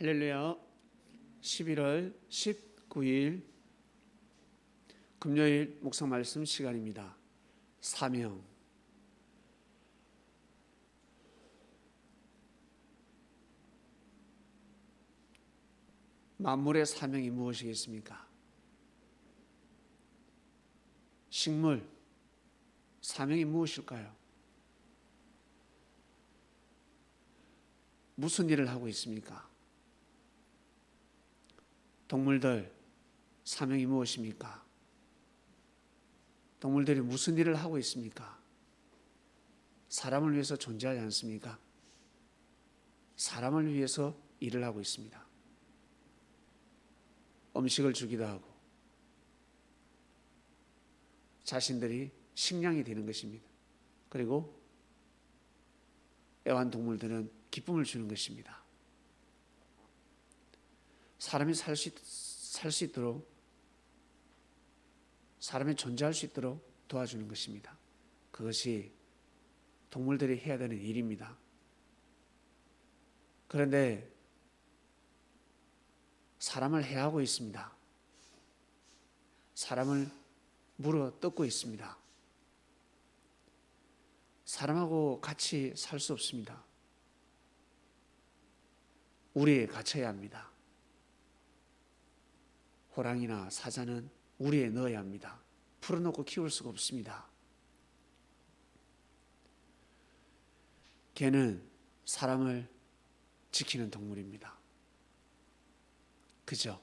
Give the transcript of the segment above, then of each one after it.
할렐루야. 11월 19일 금요일 묵상 말씀 시간입니다. 사명. 만물의 사명이 무엇이겠습니까? 식물, 사명이 무엇일까요? 무슨 일을 하고 있습니까? 동물들, 사명이 무엇입니까? 동물들이 무슨 일을 하고 있습니까? 사람을 위해서 존재하지 않습니까? 사람을 위해서 일을 하고 있습니다. 음식을 주기도 하고 자신들이 식량이 되는 것입니다. 그리고 애완동물들은 기쁨을 주는 것입니다. 사람이 살 수 있도록, 사람이 존재할 수 있도록 도와주는 것입니다. 그것이 동물들이 해야 되는 일입니다. 그런데 사람을 해하고 있습니다. 사람을 물어 뜯고 있습니다. 사람하고 같이 살 수 없습니다. 우리에 갇혀야 합니다. 호랑이나 사자는 우리에 넣어야 합니다. 풀어놓고 키울 수가 없습니다. 개는 사람을 지키는 동물입니다. 그죠?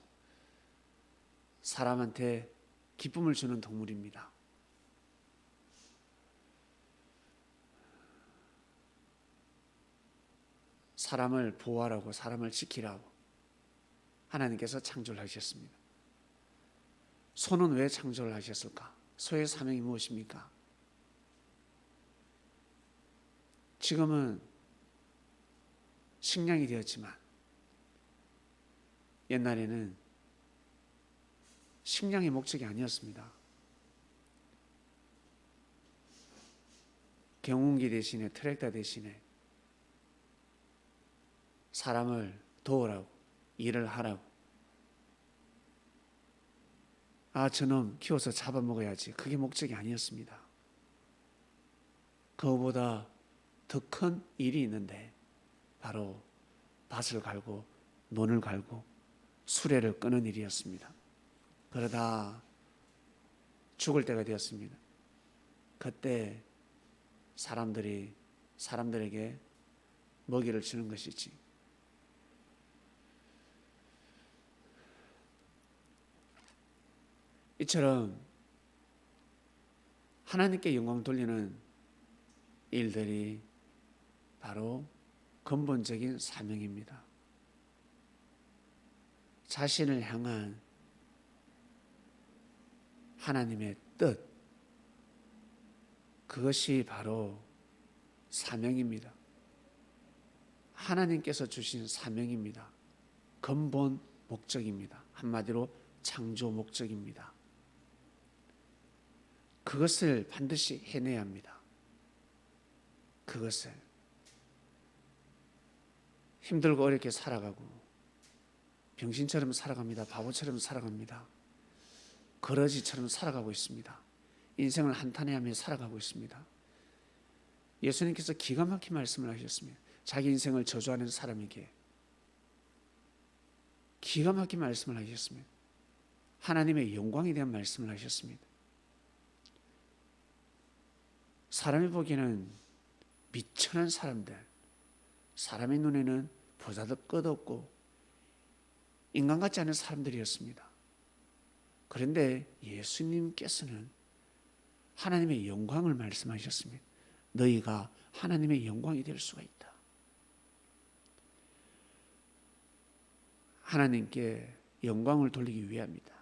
사람한테 기쁨을 주는 동물입니다. 사람을 보호하라고, 사람을 지키라고 하나님께서 창조를 하셨습니다. 소는 왜 창조를 하셨을까? 소의 사명이 무엇입니까? 지금은 식량이 되었지만 옛날에는 식량이 목적이 아니었습니다. 경운기 대신에, 트랙터 대신에 사람을 도우라고, 일을 하라고, 저놈 키워서 잡아먹어야지, 그게 목적이 아니었습니다. 그거보다 더 큰 일이 있는데 바로 밭을 갈고 논을 갈고 수레를 끄는 일이었습니다. 그러다 죽을 때가 되었습니다. 그때 사람들에게 먹이를 주는 것이지. 이처럼 하나님께 영광 돌리는 일들이 바로 근본적인 사명입니다. 자신을 향한 하나님의 뜻, 그것이 바로 사명입니다. 하나님께서 주신 사명입니다. 근본 목적입니다. 한마디로 창조 목적입니다. 그것을 반드시 해내야 합니다. 그것을 힘들고 어렵게 살아가고 병신처럼 살아갑니다. 바보처럼 살아갑니다. 거러지처럼 살아가고 있습니다. 인생을 한탄해하며 살아가고 있습니다. 예수님께서 기가 막힌 말씀을 하셨습니다. 자기 인생을 저주하는 사람에게 기가 막힌 말씀을 하셨습니다. 하나님의 영광에 대한 말씀을 하셨습니다. 사람이 보기에는 미천한 사람들, 사람의 눈에는 보잘것 끝없고 인간 같지 않은 사람들이었습니다. 그런데 예수님께서는 하나님의 영광을 말씀하셨습니다. 너희가 하나님의 영광이 될 수가 있다. 하나님께 영광을 돌리기 위함이다.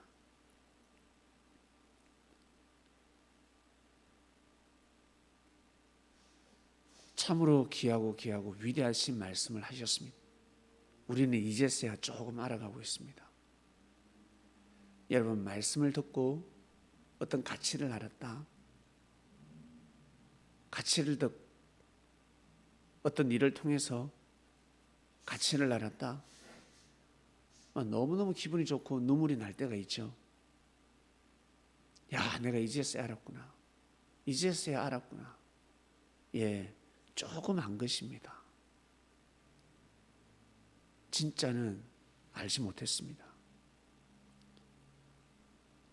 참으로 귀하고 위대하신 말씀을 하셨습니다. 우리는 이제서야 조금 알아가고 있습니다. 여러분, 말씀을 듣고 어떤 가치를 알았다, 가치를 듣고 어떤 일을 통해서 가치를 알았다, 너무너무 기분이 좋고 눈물이 날 때가 있죠. 야, 내가 이제서야 알았구나. 이제서야 알았구나. 예, 조금 안 것입니다. 진짜는 알지 못했습니다.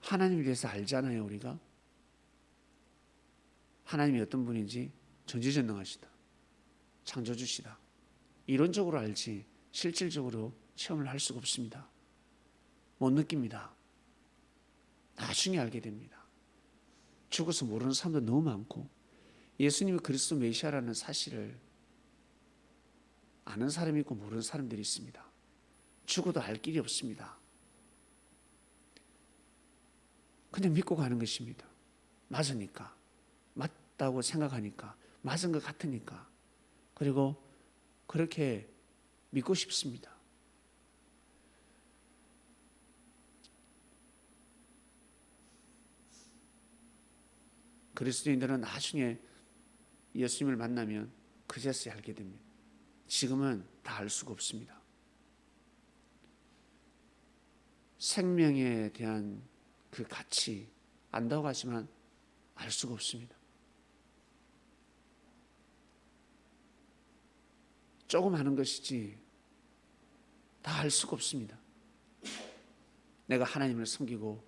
하나님에 대해서 알잖아요, 우리가. 하나님이 어떤 분인지 전지전능하시다. 창조주시다. 이론적으로 알지 실질적으로 체험을 할 수가 없습니다. 못 느낍니다. 나중에 알게 됩니다. 죽어서 모르는 사람도 너무 많고 예수님이 그리스도 메시아라는 사실을 아는 사람이 있고 모르는 사람들이 있습니다. 죽어도 알 길이 없습니다. 그냥 믿고 가는 것입니다. 맞으니까, 맞다고 생각하니까, 맞은 것 같으니까, 그리고 그렇게 믿고 싶습니다. 그리스도인들은 나중에 예수님을 만나면 그제서야 알게 됩니다. 지금은 다 알 수가 없습니다. 생명에 대한 그 가치 안다고 하지만 알 수가 없습니다. 조금 하는 것이지 다 알 수가 없습니다. 내가 하나님을 섬기고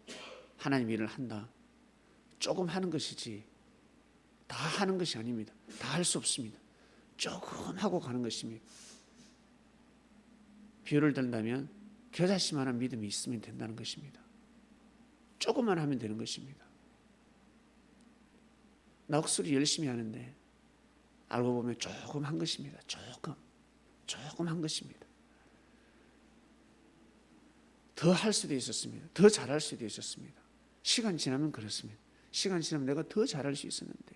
하나님 일을 한다. 조금 하는 것이지 다 하는 것이 아닙니다. 다 할 수 없습니다. 조금 하고 가는 것입니다. 비유를 든다면 겨자씨만한 믿음이 있으면 된다는 것입니다. 조금만 하면 되는 것입니다. 나 억수로 열심히 하는데 알고 보면 조금 한 것입니다. 조금 한 것입니다. 더 할 수도 있었습니다. 더 잘할 수도 있었습니다. 시간 지나면 그렇습니다. 시간 지나면 내가 더 잘할 수 있었는데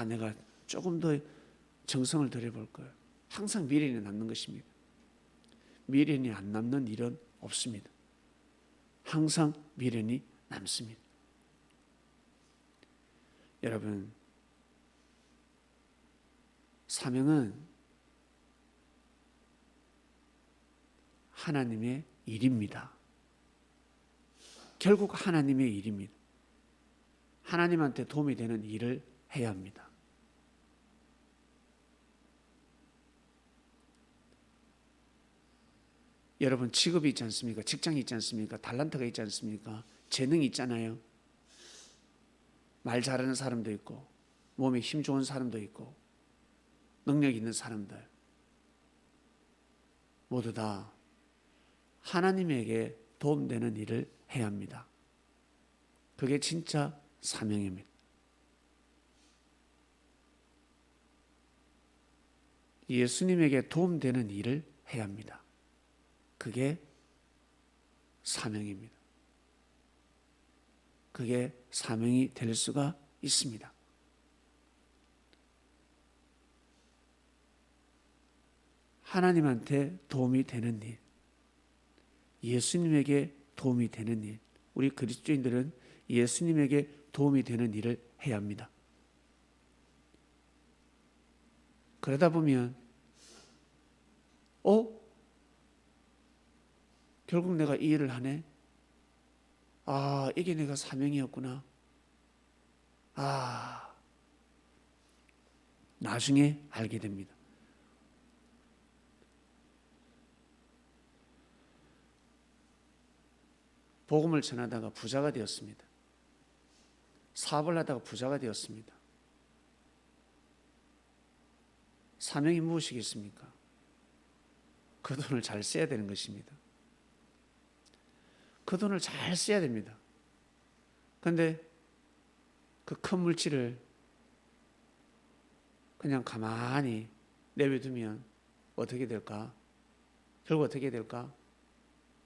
내가 조금 더 정성을 들여볼 걸. 항상 미련이 남는 것입니다. 미련이 안 남는 일은 없습니다. 항상 미련이 남습니다. 여러분, 사명은 하나님의 일입니다. 결국 하나님의 일입니다. 하나님한테 도움이 되는 일을 해야 합니다. 여러분, 직업이 있지 않습니까? 직장이 있지 않습니까? 달란트가 있지 않습니까? 재능이 있잖아요. 말 잘하는 사람도 있고 몸에 힘 좋은 사람도 있고 능력 있는 사람들 모두 다 하나님에게 도움되는 일을 해야 합니다. 그게 진짜 사명입니다. 예수님에게 도움되는 일을 해야 합니다. 그게 사명입니다. 그게 사명이 될 수가 있습니다. 하나님한테 도움이 되는 일, 예수님에게 도움이 되는 일, 우리 그리스도인들은 예수님에게 도움이 되는 일을 해야 합니다. 그러다 보면 결국 내가 이 일을 하네? 이게 내가 사명이었구나. 나중에 알게 됩니다. 복음을 전하다가 부자가 되었습니다. 사업을 하다가 부자가 되었습니다. 사명이 무엇이겠습니까? 그 돈을 잘 써야 되는 것입니다. 그 돈을 잘 써야 됩니다. 그런데 그 큰 물질을 그냥 가만히 내버려두면 어떻게 될까? 결국 어떻게 될까?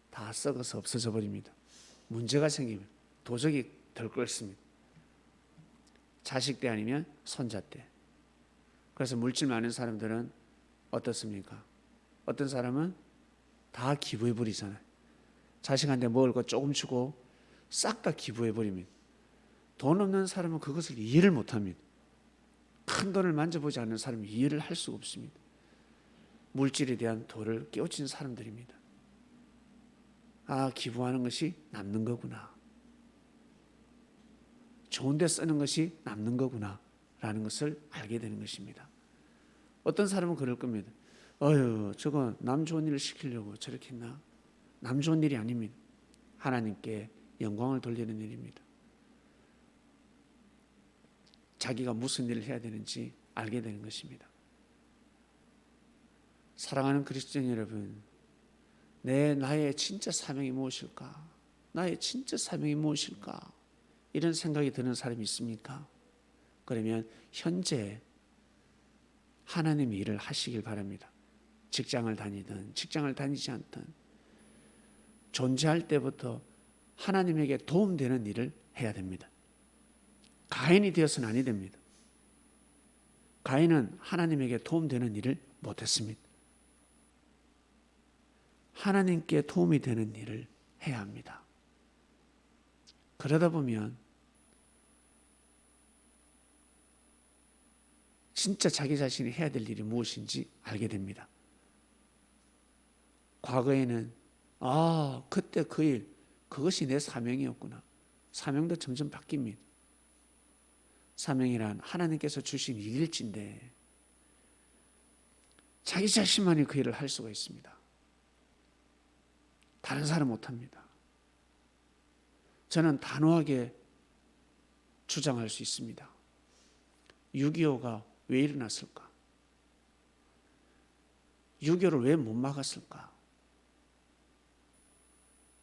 다 썩어서 없어져 버립니다. 문제가 생기면 도저히 덜 끓습니다. 자식 때 아니면 손자 때. 그래서 물질 많은 사람들은 어떻습니까? 어떤 사람은 다 기부해 버리잖아요. 자식한테 먹을 거 조금 주고 싹 다 기부해 버립니다. 돈 없는 사람은 그것을 이해를 못합니다. 큰 돈을 만져보지 않는 사람은 이해를 할 수가 없습니다. 물질에 대한 도를 깨우친 사람들입니다. 아, 기부하는 것이 남는 거구나. 좋은 데 쓰는 것이 남는 거구나 라는 것을 알게 되는 것입니다. 어떤 사람은 그럴 겁니다. 저거 남 좋은 일을 시키려고 저렇게 했나? 남 좋은 일이 아닙니다. 하나님께 영광을 돌리는 일입니다. 자기가 무슨 일을 해야 되는지 알게 되는 것입니다. 사랑하는 그리스도인 여러분, 나의 진짜 사명이 무엇일까? 나의 진짜 사명이 무엇일까? 이런 생각이 드는 사람이 있습니까? 그러면 현재 하나님의 일을 하시길 바랍니다. 직장을 다니든 직장을 다니지 않든 존재할 때부터 하나님에게 도움되는 일을 해야 됩니다. 가인이 되어서는 아니 됩니다. 가인은 하나님에게 도움되는 일을 못했습니다. 하나님께 도움이 되는 일을 해야 합니다. 그러다 보면 진짜 자기 자신이 해야 될 일이 무엇인지 알게 됩니다. 과거에는 그때 그 일, 그것이 내 사명이었구나. 사명도 점점 바뀝니다. 사명이란 하나님께서 주신 일일지인데 자기 자신만이 그 일을 할 수가 있습니다. 다른 사람 못합니다. 저는 단호하게 주장할 수 있습니다. 6.25가 왜 일어났을까? 6.25를 왜 못 막았을까?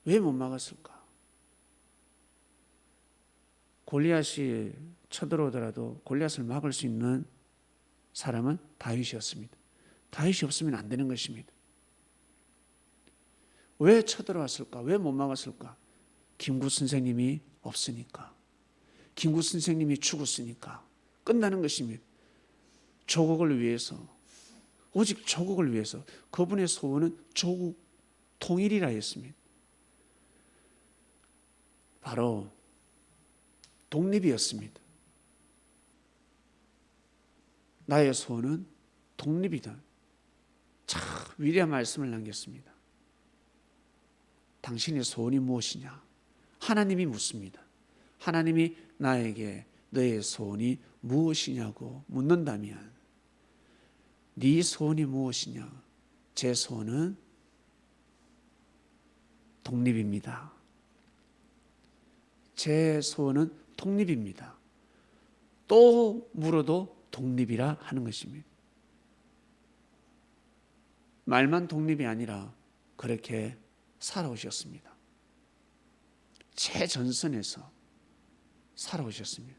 왜 못 막았을까? 골리앗이 쳐들어오더라도 골리앗을 막을 수 있는 사람은 다윗이었습니다. 다윗이 없으면 안 되는 것입니다. 왜 쳐들어왔을까? 왜 못 막았을까? 김구 선생님이 없으니까. 김구 선생님이 죽었으니까 끝나는 것입니다. 조국을 위해서, 오직 조국을 위해서. 그분의 소원은 조국 통일이라 했습니다. 바로 독립이었습니다. 나의 소원은 독립이다. 참 위대한 말씀을 남겼습니다. 당신의 소원이 무엇이냐? 하나님이 묻습니다. 하나님이 나에게 너의 소원이 무엇이냐고 묻는다면 네 소원이 무엇이냐? 제 소원은 독립입니다. 제 소원은 독립입니다. 또 물어도 독립이라 하는 것입니다. 말만 독립이 아니라 그렇게 살아오셨습니다. 최전선에서 살아오셨습니다.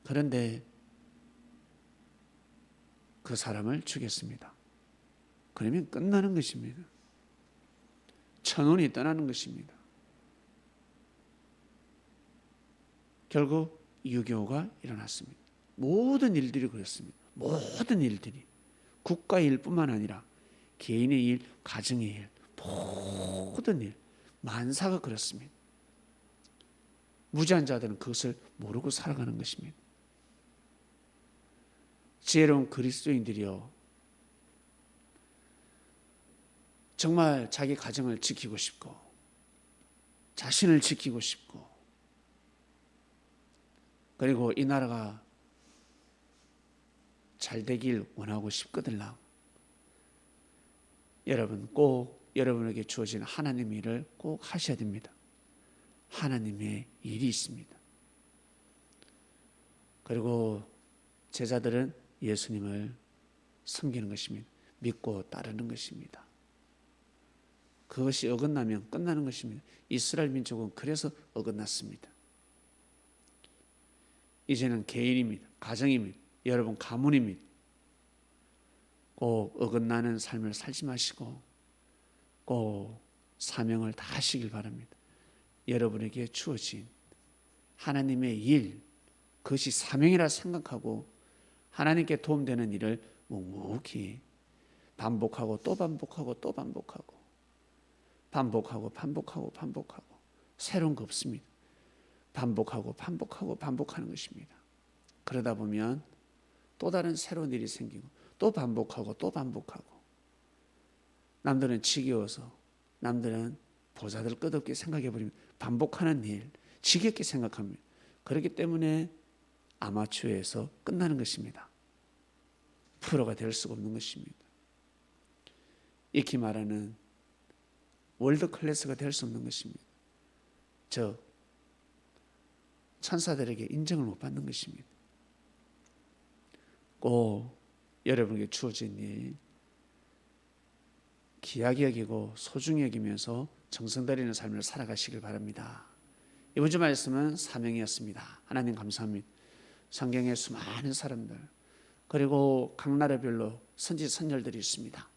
그런데 그 사람을 죽였습니다. 그러면 끝나는 것입니다. 천운이 떠나는 것입니다. 결국 6.25가 일어났습니다. 모든 일들이 그렇습니다. 모든 일들이 국가의 일뿐만 아니라 개인의 일, 가정의 일, 모든 일, 만사가 그렇습니다. 무지한 자들은 그것을 모르고 살아가는 것입니다. 지혜로운 그리스도인들이요, 정말 자기 가정을 지키고 싶고 자신을 지키고 싶고 그리고 이 나라가 잘 되길 원하고 싶거든요. 여러분 꼭 여러분에게 주어진 하나님의 일을 꼭 하셔야 됩니다. 하나님의 일이 있습니다. 그리고 제자들은 예수님을 섬기는 것입니다. 믿고 따르는 것입니다. 그것이 어긋나면 끝나는 것입니다. 이스라엘 민족은 그래서 어긋났습니다. 이제는 개인입니다. 가정입니다. 여러분 가문입니다. 꼭 어긋나는 삶을 살지 마시고 꼭 사명을 다 하시길 바랍니다. 여러분에게 주어진 하나님의 일, 그것이 사명이라 생각하고 하나님께 도움되는 일을 묵묵히 반복하고 또 반복하고 또 반복하고 반복하고 새로운 거 없습니다. 반복하고 반복하는 것입니다. 그러다 보면 또 다른 새로운 일이 생기고 또 반복하고 남들은 지겨워서, 남들은 보자들 끝없게 생각해버리면 반복하는 일, 지겹게 생각합니다. 그렇기 때문에 아마추어에서 끝나는 것입니다. 프로가 될 수가 없는 것입니다. 익히 말하는 월드 클래스가 될 수 없는 것입니다. 저 천사들에게 인정을 못 받는 것입니다. 꼭 여러분에게 주어진 일 귀하게 여기고 소중히 여기면서 정성 들이는 삶을 살아가시길 바랍니다. 이번 주 말씀은 사명이었습니다. 하나님 감사합니다. 성경에 수많은 사람들, 그리고 각 나라별로 선지 선열들이 있습니다.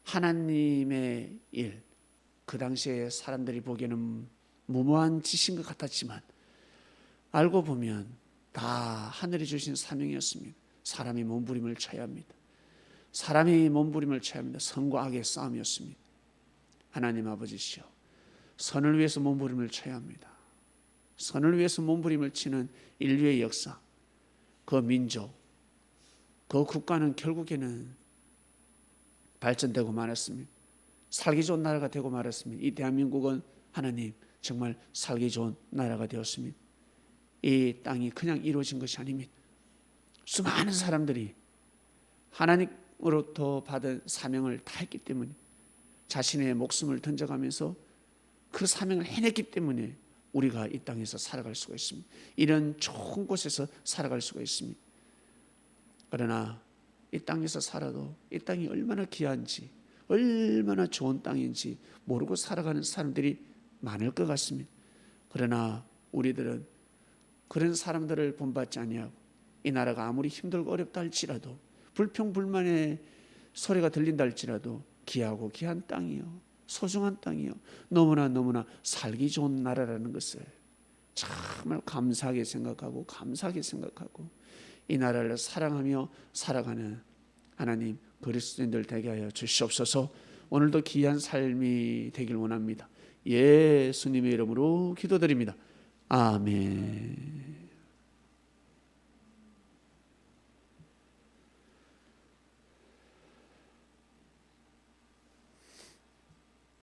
하나님의 일, 그 당시에 사람들이 보기에는 무모한 짓인 것 같았지만 알고 보면 다 하늘이 주신 사명이었습니다. 사람이 몸부림을 쳐야 합니다. 사람이 몸부림을 쳐야 합니다. 선과 악의 싸움이었습니다. 하나님 아버지시여, 선을 위해서 몸부림을 쳐야 합니다. 선을 위해서 몸부림을 치는 인류의 역사, 그 민족, 그 국가는 결국에는 발전되고 말았습니다. 살기 좋은 나라가 되고 말았습니다. 이 대한민국은 하나님 정말 살기 좋은 나라가 되었습니다. 이 땅이 그냥 이루어진 것이 아닙니다. 수많은 사람들이 하나님으로부터 받은 사명을 다했기 때문에, 자신의 목숨을 던져가면서 그 사명을 해냈기 때문에 우리가 이 땅에서 살아갈 수가 있습니다. 이런 좋은 곳에서 살아갈 수가 있습니다. 그러나 이 땅에서 살아도 이 땅이 얼마나 귀한지, 얼마나 좋은 땅인지 모르고 살아가는 사람들이 많을 것 같습니다. 그러나 우리들은 그런 사람들을 본받지 아니하고, 이 나라가 아무리 힘들고 어렵다 할지라도, 불평불만의 소리가 들린다 할지라도 귀하고 귀한 땅이요, 소중한 땅이요, 너무나 살기 좋은 나라라는 것을 정말 감사하게 생각하고 이 나라를 사랑하며 살아가는 하나님 그리스도인들 되게 하여 주시옵소서. 오늘도 귀한 삶이 되길 원합니다. 예수님의 이름으로 기도드립니다. 아멘.